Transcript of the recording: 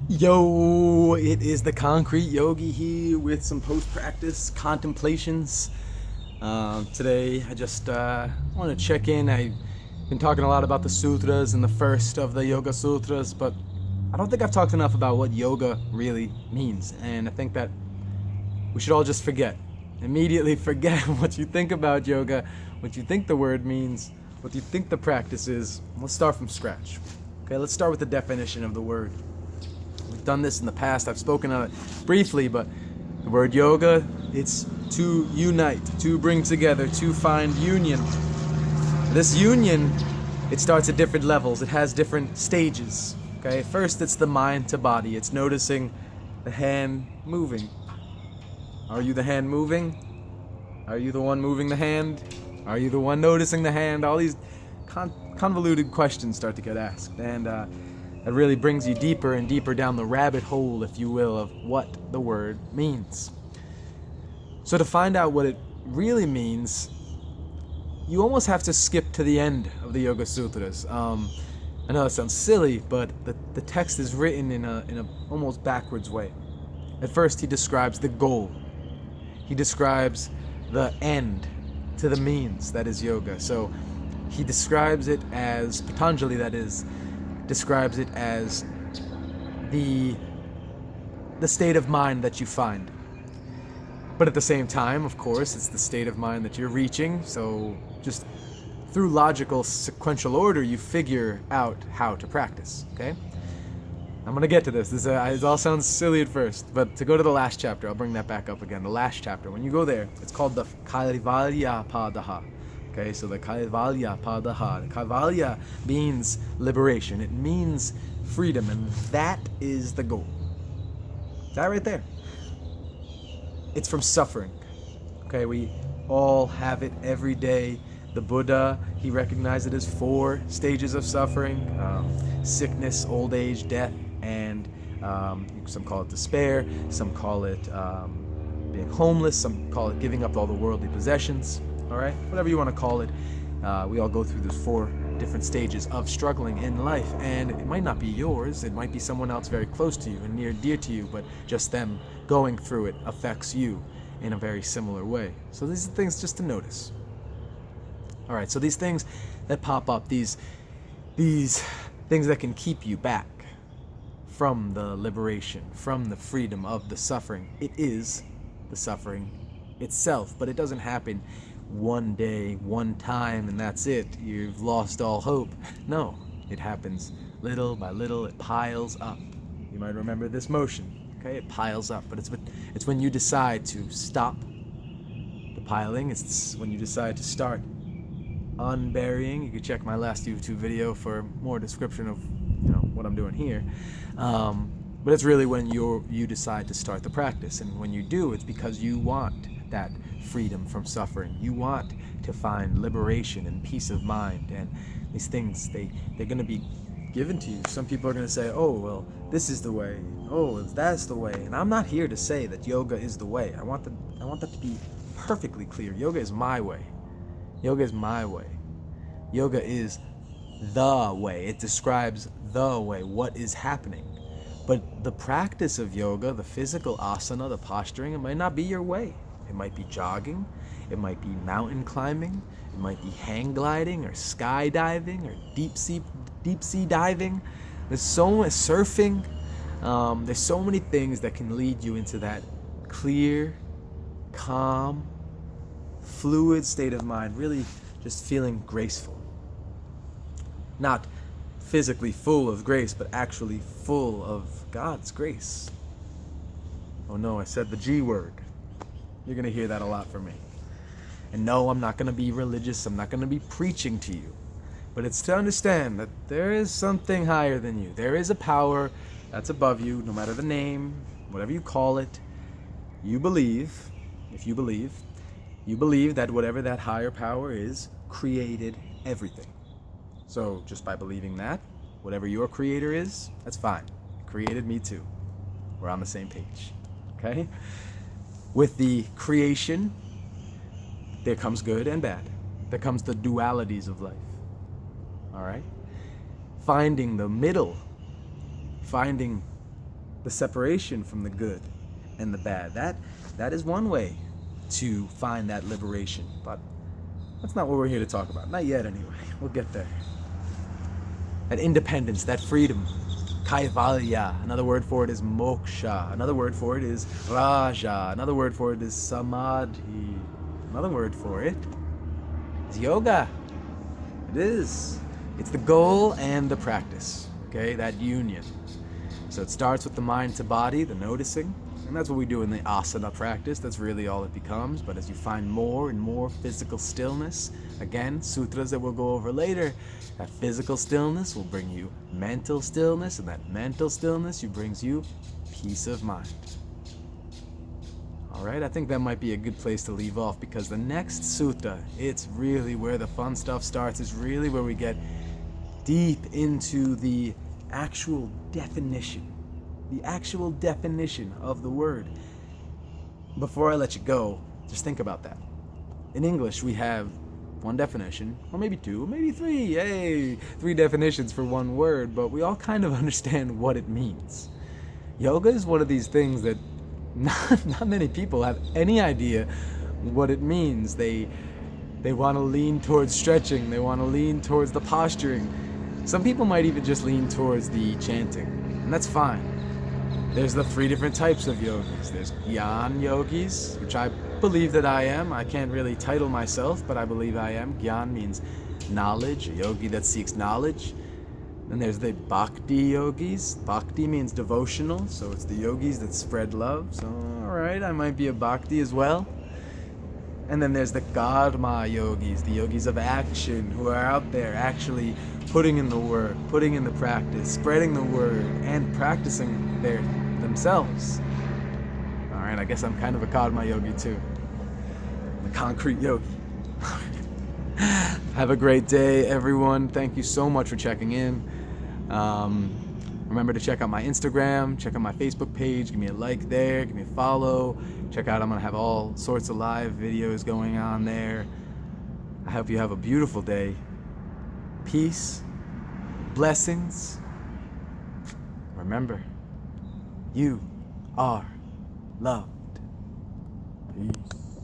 Yo, it is the Concrete Yogi here with some post-practice contemplations. Today, I just want to check in. I've been talking a lot about the sutras and the first of the Yoga Sutras, but I don't think I've talked enough about what yoga really means. And I think that we should all just forget. Immediately forget what you think about yoga, what you think the word means, what you think the practice is. Let's start from scratch. Okay, let's start with the definition of the word. We've done this in the past. I've spoken on it briefly, but the word yoga, it's to unite, to bring together, to find union. This union, it starts at different levels. It has different stages. Okay, first it's the mind to body. It's noticing the hand moving. Are you the hand moving? Are you the one moving the hand? Are you the one noticing the hand? All these convoluted questions start to get asked, and it really brings you deeper and deeper down the rabbit hole, if you will, of what the word means. So to find out what it really means, you almost have to skip to the end of the Yoga Sutras. I know that sounds silly, but the text is written in a almost backwards way. At first, he describes the goal. He describes the end to the means, that is yoga. So he describes it as, Patanjali that is, describes it as the state of mind that you find. But at the same time, of course, it's the state of mind that you're reaching. So just through logical sequential order, you figure out how to practice, okay? I'm going to get to this. It all sounds silly at first, but to go to the last chapter, I'll bring that back up again. The last chapter, when you go there, it's called the Kaivalya Padaha. Okay, so the Kaivalya Padaha. The Kaivalya means liberation. It means freedom, and that is the goal. That right there. It's from suffering. Okay, we all have it every day. The Buddha, he recognized it as 4 stages of suffering: sickness, old age, death, and some call it despair, some call it being homeless, some call it giving up all the worldly possessions. All right, whatever you want to call it, we all go through those 4 different stages of struggling in life, and it might not be yours. It might be someone else very close to you and near dear to you, but just them going through it affects you in a very similar way. So these are things just to notice. All right, so these things that pop up, these things that can keep you back from the liberation, from the freedom of the suffering. It is the suffering itself, but it doesn't happen one day, one time, and that's it. You've lost all hope. No, it happens little by little. It piles up. You might remember this motion. Okay, it piles up, but it's when you decide to stop the piling. It's when you decide to start unburying. You can check my last YouTube video for more description of what I'm doing here. But it's really when you decide to start the practice, and when you do, it's because you want that freedom from suffering. You want to find liberation and peace of mind, and these things they're going to be given to you. Some people are going to say, "Oh, well, this is the way. Oh, that's the way." And I'm not here to say that yoga is the way. I want that to be perfectly clear. Yoga is my way. Yoga is my way. Yoga is the way. It describes the way, what is happening. But the practice of yoga, the physical asana, the posturing, it might not be your way. It might be jogging, it might be mountain climbing, it might be hang gliding or skydiving or deep sea diving. There's so much surfing. There's so many things that can lead you into that clear, calm, fluid state of mind, really just feeling graceful. Not physically full of grace, but actually full of God's grace. Oh no, I said the G word. You're going to hear that a lot from me. And no, I'm not going to be religious. I'm not going to be preaching to you. But it's to understand that there is something higher than you. There is a power that's above you, no matter the name, whatever you call it. You believe, if you believe that whatever that higher power is, created everything. So just by believing that, whatever your creator is, that's fine. It created me too. We're on the same page. Okay? With the creation, there comes good and bad. There comes the dualities of life. All right? Finding the middle, finding the separation from the good and the bad. That is one way to find that liberation, but that's not what we're here to talk about. Not yet, anyway. We'll get there. That independence, that freedom. Kaivalya. Another word for it is moksha. Another word for it is raja. Another word for it is samadhi. Another word for it is yoga. It is. It's the goal and the practice. Okay, that union. So it starts with the mind to body, the noticing. And that's what we do in the asana practice. That's really all it becomes. But as you find more and more physical stillness, again, sutras that we'll go over later, that physical stillness will bring you mental stillness, and that mental stillness brings you peace of mind. All right, I think that might be a good place to leave off, because the next sutta, it's really where the fun stuff starts. It's really where we get deep into the actual definition of the word. Before I let you go, just think about that. In English, we have one definition, or maybe two, or maybe three. Hey, 3 definitions for one word, but we all kind of understand what it means. Yoga is one of these things that not many people have any idea what it means. They want to lean towards stretching. They want to lean towards the posturing. Some people might even just lean towards the chanting, and that's fine. There's the 3 different types of yogis. There's Gyan yogis, which I believe that I am. I can't really title myself, but I believe I am. Gyan means knowledge, a yogi that seeks knowledge. Then there's the Bhakti yogis. Bhakti means devotional, so it's the yogis that spread love. So, alright, I might be a Bhakti as well. And then there's the Karma yogis, the yogis of action, who are out there actually putting in the work, putting in the practice, spreading the word, and practicing themselves. Alright, I guess I'm kind of a Karma yogi too. I'm a concrete yogi. Have a great day, everyone. Thank you so much for checking in. Remember to check out my Instagram, check out my Facebook page, give me a like there, give me a follow. Check out, I'm going to have all sorts of live videos going on there. I hope you have a beautiful day. Peace, blessings. Remember, you are loved. Peace.